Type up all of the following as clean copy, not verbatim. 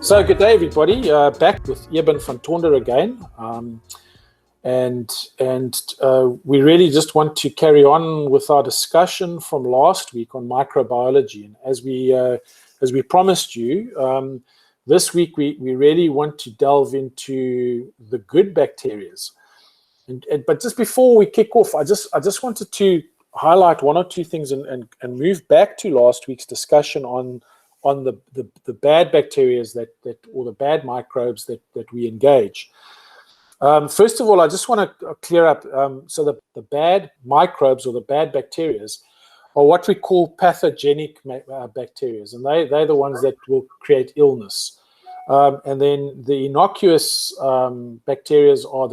So good day, everybody. Back with Eben van Tonder again, we really just want to carry on with our discussion from last week on microbiology. And as we promised you, this week we really want to delve into the good bacterias. But just before we kick off, I just wanted to highlight one or two things and move back to last week's discussion on the bad bacteria or the bad microbes that we engage. First of all, I just want to clear up, so the bad microbes or the bad bacteria are what we call pathogenic bacteria, and they're the ones that will create illness. And then the innocuous bacteria are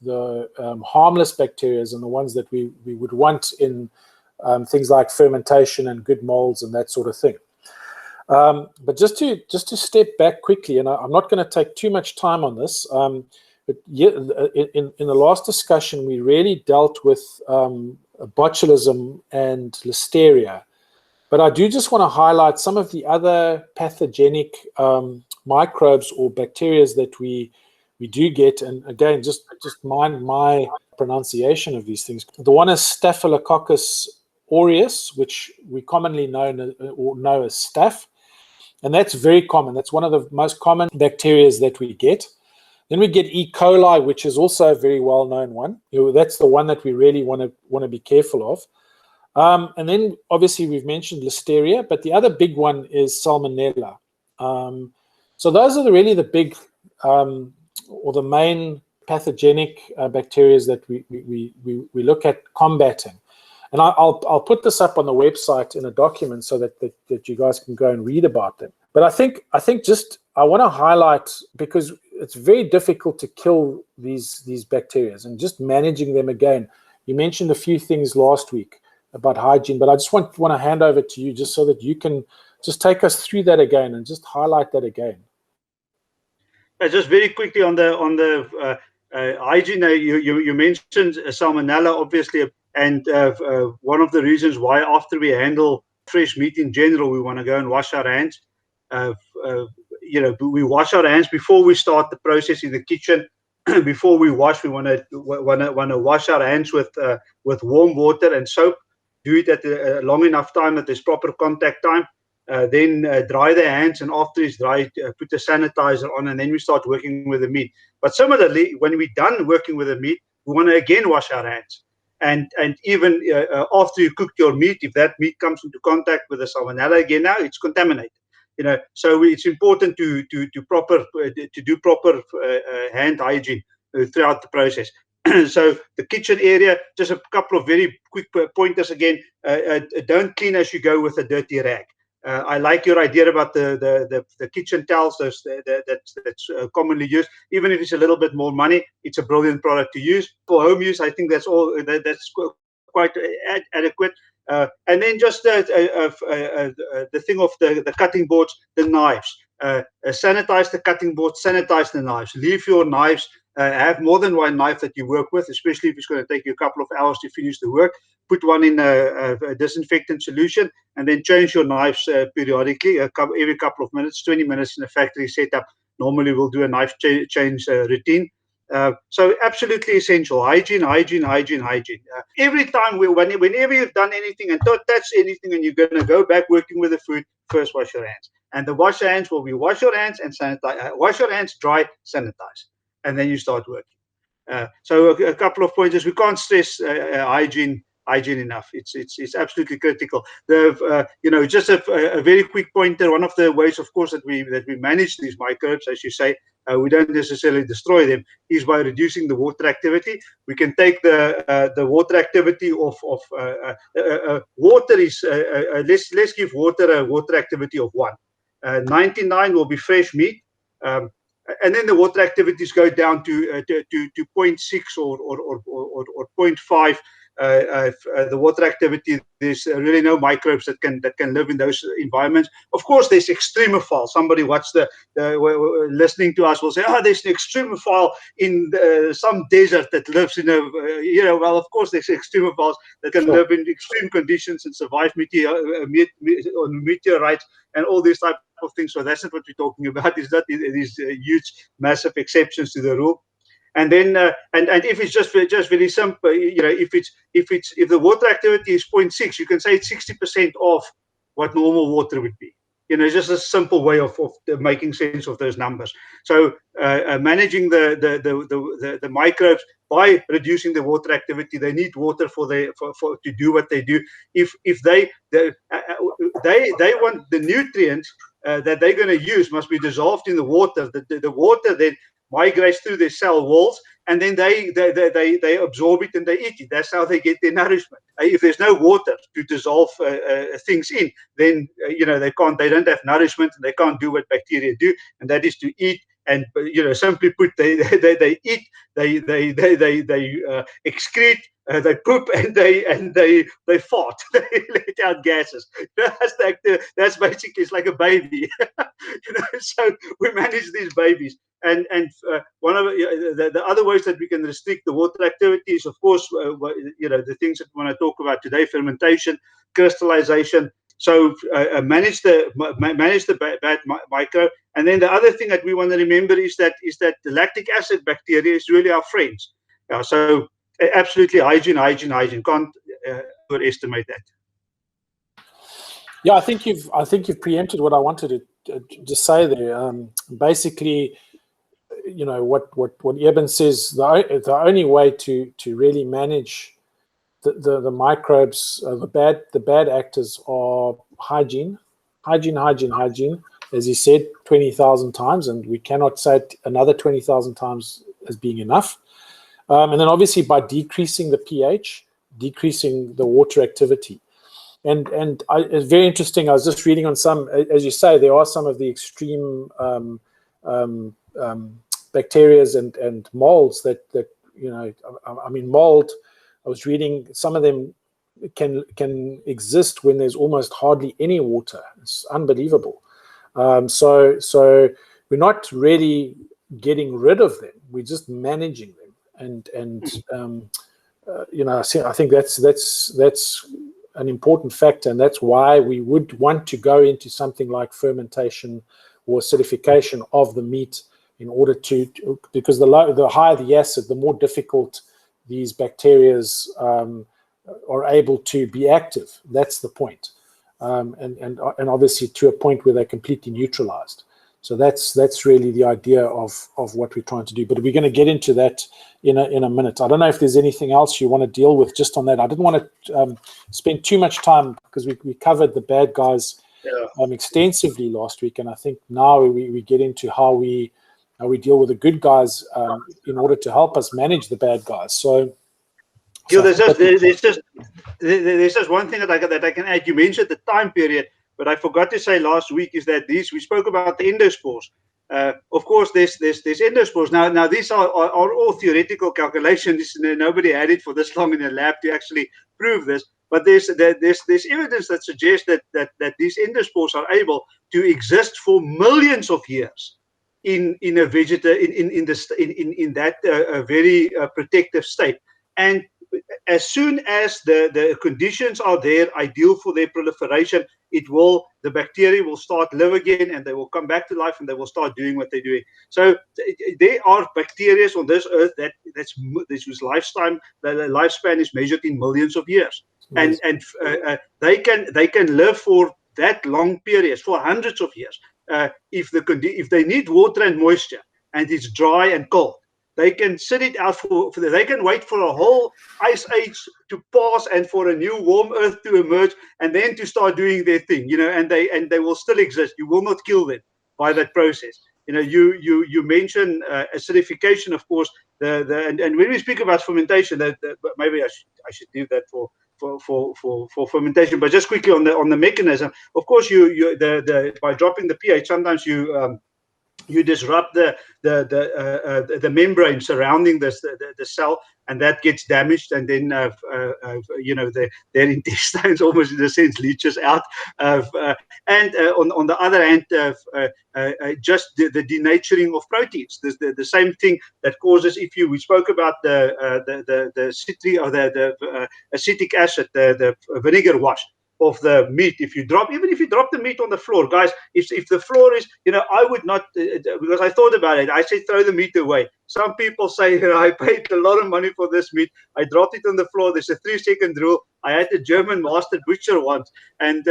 the harmless bacteria and the ones that we would want in things like fermentation and good molds and that sort of thing. But just to step back quickly, and I'm not going to take too much time on this, but in the last discussion, we really dealt with botulism and listeria. But I do just want to highlight some of the other pathogenic microbes or bacteria that we do get. And again, just mind my pronunciation of these things. The one is Staphylococcus aureus, which we commonly know as staph. And that's very common. That's one of the most common bacteria that we get. Then we get E. coli, which is also a very well-known one. That's the one that we really want to be careful of. And then obviously we've mentioned listeria, but the other big one is Salmonella. So those are really the big or the main pathogenic bacteria that we look at combating. And I'll put this up on the website in a document so that you guys can go and read about them. But I think I want to highlight, because it's very difficult to kill these bacteria and just managing them again. You mentioned a few things last week about hygiene, but I just want to hand over to you just so that you can just take us through that again and just highlight that again. Just very quickly on the hygiene, you mentioned Salmonella, obviously. And one of the reasons why after we handle fresh meat in general, we want to go and wash our hands. We wash our hands before we start the process in the kitchen. Before we wash, we want to wash our hands with warm water and soap. Do it at a long enough time that there's proper contact time. Then dry the hands, and after it's dry, put the sanitizer on, and then we start working with the meat. But similarly, when we're done working with the meat, we want to again wash our hands. And even after you cook your meat, if that meat comes into contact with the salmonella again, now it's contaminated. So it's important to do proper hand hygiene throughout the process. So the kitchen area, just a couple of very quick pointers again. Don't clean as you go with a dirty rag. I like your idea about the kitchen towels. That's commonly used. Even if it's a little bit more money, it's a brilliant product to use. For home use, I think that's quite adequate. And then just the thing of the cutting boards, the knives. Sanitize the cutting boards, sanitize the knives. Leave your knives. Have more than one knife that you work with, especially if it's going to take you a couple of hours to finish the work. Put one in a disinfectant solution, and then change your knives periodically, every couple of minutes, 20 minutes in a factory setup. Normally, we'll do a knife change routine. So absolutely essential. Hygiene. Every time, whenever you've done anything and touch anything and you're going to go back working with the food, first wash your hands. And the wash your hands will be wash your hands and sanitize. Wash your hands, dry, sanitize. And then you start working. So a couple of pointers. We can't stress hygiene enough. It's absolutely critical. Just a very quick pointer. One of the ways, of course, that we manage these microbes, as you say, we don't necessarily destroy them, is by reducing the water activity. We can take the water activity of water is let's give water a water activity of 1. 99 will be fresh meat. And then the water activities go down to 0.6 or 0.5 the water activity, there's really no microbes that can live in those environments. Of course, there's extremophile. Somebody watched listening to us will say, oh, there's an extremophile in some desert that lives in a, well, of course, there's extremophiles that can live in extreme conditions and survive on meteorites and all these type of things. So that's not what we're talking about. It's not these huge, massive exceptions to the rule. And then, and if it's just very simple, if the water activity is 0.6, you can say it's 60% of what normal water would be. Just a simple way of making sense of those numbers. So managing the microbes by reducing the water activity, they need water to do what they do. If they want the nutrients that they're going to use must be dissolved in the water. The water then migrates through their cell walls, and then they absorb it and they eat it. That's how they get their nourishment. If there's no water to dissolve things in, then they don't have nourishment, and they can't do what bacteria do, and that is to eat. And simply put, they eat, they excrete, they poop, and they fart. They let out gases. That's basically, it's like a baby. So we manage these babies. And one of the other ways that we can restrict the water activity is, of course, the things that we want to talk about today: fermentation, crystallization. So manage the bad micro. And then the other thing that we want to remember is that the lactic acid bacteria is really our friends. So absolutely hygiene. Can't overestimate that. Yeah, I think you've preempted what I wanted to just say there. Basically, what Eben says, the only way to really manage the microbes, the bad actors, are hygiene. As he said 20,000 times, and we cannot say it another 20,000 times as being enough. And then obviously by decreasing the pH, decreasing the water activity. And it's very interesting. I was just reading on some, as you say, there are some of the extreme bacteria and molds that mold. I was reading some of them can exist when there's almost hardly any water. It's unbelievable. So we're not really getting rid of them. We're just managing them. I think that's an important factor, and that's why we would want to go into something like fermentation or acidification of the meat, in order because the higher the acid, the more difficult these bacteria are able to be active. That's the point, and obviously to a point where they're completely neutralized. So that's really the idea of what we're trying to do. But we're going to get into that in a minute. I don't know if there's anything else you want to deal with just on that. I didn't want to spend too much time, because we covered the bad guys extensively last week, and I think now we get into how we deal with the good guys in order to help us manage the bad guys. So there's just one thing that I can add. You mentioned the time period, but I forgot to say last week is that we spoke about the endospores. Of course, there's endospores. Now these are all theoretical calculations. Nobody had it for this long in a lab to actually prove this. But there's evidence that suggests that these endospores are able to exist for millions of years in a in that very protective state. And as soon as the conditions are there, ideal for their proliferation, the bacteria will start live again, and they will come back to life, and they will start doing what they're doing. So there are bacteria on this earth this whose lifespan is measured in millions of years, and they can live for that long periods, for hundreds of years. If they need water and moisture, and it's dry and cold, they can sit it out they can wait for a whole ice age to pass and for a new warm earth to emerge, and then to start doing their thing, and they will still exist. You will not kill them by that process. You mentioned acidification, of course, and when we speak about fermentation, maybe I should leave that for fermentation. But just quickly on the mechanism, of course, by dropping the pH, sometimes you disrupt the membrane surrounding the cell, and that gets damaged, and then you know, their intestines almost in a sense leaches out. On the other hand, just the denaturing of proteins. The same thing that causes, we spoke about the citric or the acetic acid, the vinegar wash of the meat. Even if you drop the meat on the floor, guys, if the floor is, you know, I would not, because I thought about it, I said throw the meat away. Some people say, you know, I paid a lot of money for this meat, I dropped it on the floor, there's a 3-second rule. I had a German master butcher once, and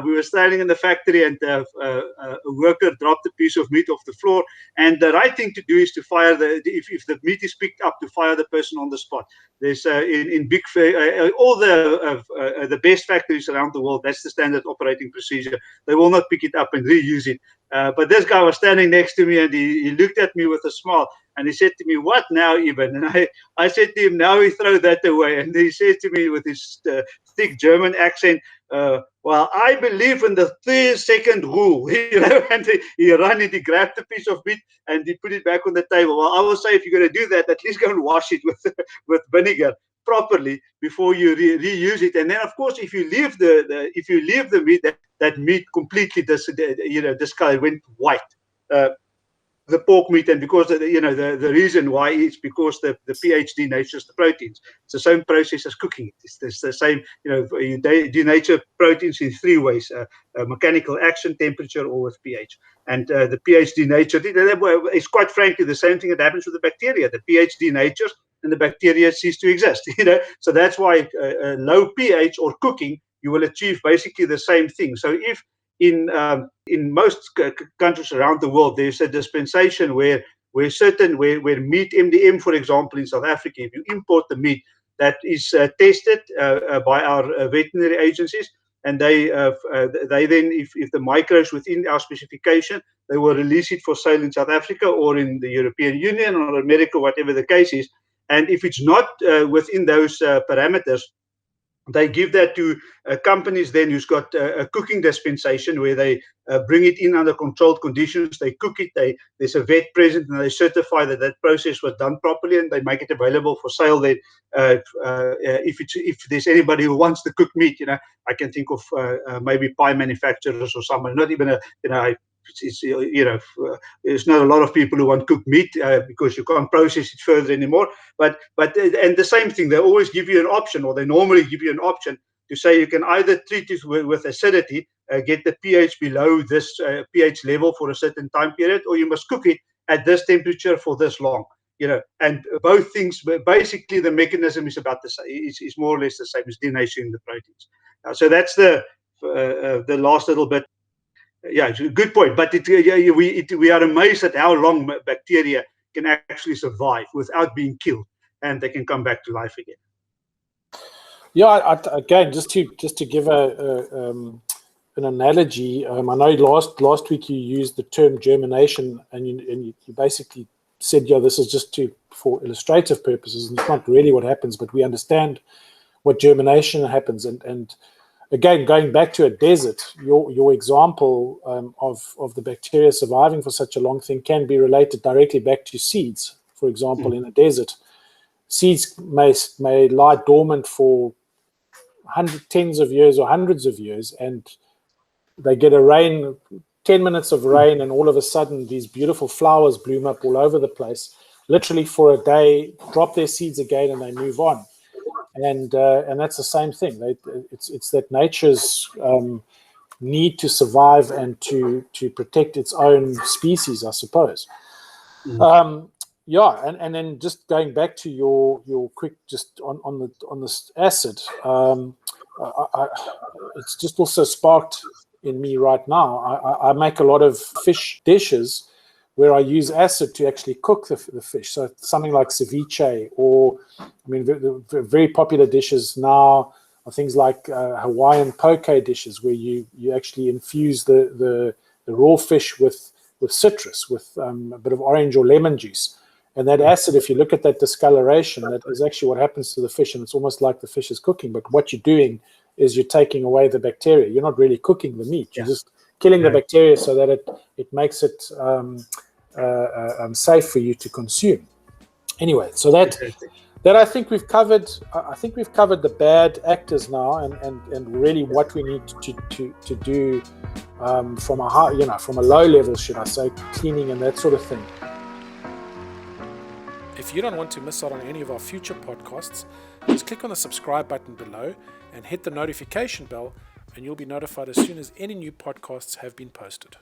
we were standing in the factory, and a worker dropped a piece of meat off the floor, and the right thing to do is to fire if the meat is picked up, to fire the person on the spot. There's in big all the best factories around the world, that's the standard operating procedure. They will not pick it up and reuse it. But this guy was standing next to me, and he looked at me with a smile, and he said to me, "What now, Ivan?" And I said to him, "Now we throw that away." And he said to me with his thick German accent, "Well, I believe in the 3-second rule." You know, and he ran it, he grabbed a piece of meat, and he put it back on the table. Well, I will say, if you're going to do that, at least go and wash it with vinegar properly before you reuse it. And then, of course, if you leave the meat, that meat completely discolored, went white. The pork meat, and because the reason why is because the pH denatures the proteins. It's the same process as cooking. It's the same. You know, you denature proteins in 3 ways: mechanical action, temperature, or with pH. And the pH denatured it. It's quite frankly the same thing that happens with the bacteria. The pH denatures, and the bacteria cease to exist. You know, so that's why low pH or cooking, you will achieve basically the same thing. So if in most countries around the world, there's a dispensation where meat, MDM, for example, in South Africa, if you import the meat, that is tested by our veterinary agencies, and they then, if the microbes within our specification, they will release it for sale in South Africa or in the European Union or America, whatever the case is. And if it's not within those parameters, they give that to companies then who's got a cooking dispensation, where they bring it in under controlled conditions. They cook it. There's a vet present, and they certify that that process was done properly, and they make it available for sale. Then, if there's anybody who wants to cook meat, you know, I can think of maybe pie manufacturers or someone. Not even there's not a lot of people who want cooked meat because you can't process it further anymore. But and the same thing, they always give you an option, or they normally give you an option to say you can either treat it with acidity, get the pH below this pH level for a certain time period, or you must cook it at this temperature for this long. You know, and both things, basically the mechanism is about the same. It's more or less the same as denaturing the proteins. So that's the last little bit. Yeah, it's a good point. But we are amazed at how long bacteria can actually survive without being killed, and they can come back to life again. Yeah, again, just to give an analogy, I know last week you used the term germination, and you basically said, yeah, this is just for illustrative purposes, and it's not really what happens, but we understand what germination happens. And again, going back to a desert, your example of the bacteria surviving for such a long thing can be related directly back to seeds. For example, in a desert, seeds may lie dormant for tens of years or hundreds of years, and they get 10 minutes of rain, and all of a sudden these beautiful flowers bloom up all over the place, literally for a day, drop their seeds again, and they move on. And that's the same thing. It's that nature's need to survive and to protect its own species, I suppose. Yeah, and then just going back to your quick, just on this acid, it's just also sparked in me right now. I make a lot of fish dishes where I use acid to actually cook the fish. So something like ceviche, or I mean, the very popular dishes now are things like Hawaiian poke dishes, where you actually infuse the raw fish with citrus, with a bit of orange or lemon juice. And that acid, if you look at that discoloration, that is actually what happens to the fish, and it's almost like the fish is cooking. But what you're doing is you're taking away the bacteria. You're not really cooking the meat. You're just killing the bacteria so that it makes it safe for you to consume. Anyway, so that I think we've covered. I think we've covered the bad actors now, and really what we need to do from a high, from a low level, should I say, cleaning and that sort of thing. If you don't want to miss out on any of our future podcasts, just click on the subscribe button below and hit the notification bell, and you'll be notified as soon as any new podcasts have been posted.